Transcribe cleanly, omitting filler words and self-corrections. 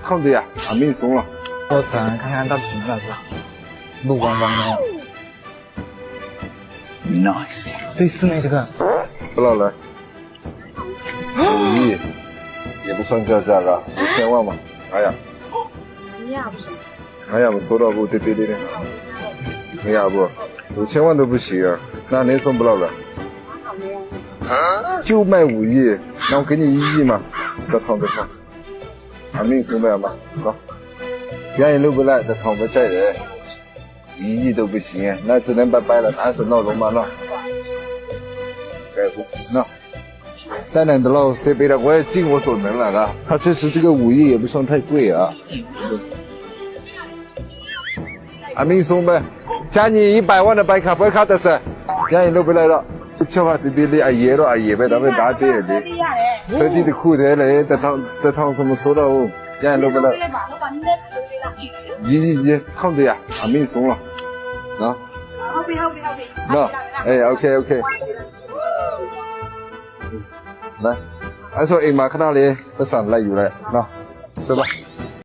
胖子呀，俺命松了。我看看看到底什么了是吧？路光光的。Nice。类似那个。不老了。5亿，也不算叫价了，5000万嘛。哎呀。哎呀，我收到不？对。哎呀不，5000万都不行啊，那能送不了了？就卖5亿，那我给你1亿嘛，再烫。俺命松不了嘛，走。愿意留不来，再烫不摘人，1亿都不行，那只能拜拜了，俺是闹龙嘛那。改不那。当然的喽，谁背了我也尽我所能了啊。他这是这个5亿也不算太贵啊。俺命松呗，加你100万的白卡的噻，愿意留不来了。叫话对，阿爷了，阿爷呗，咱们打对的。车底的裤子嘞，这趟什么收到哦，愿意留不来。1胖子呀，俺命松了，啊。那，哎 ，OK。来，俺说哎妈看到嘞，不上来有来，那，走吧。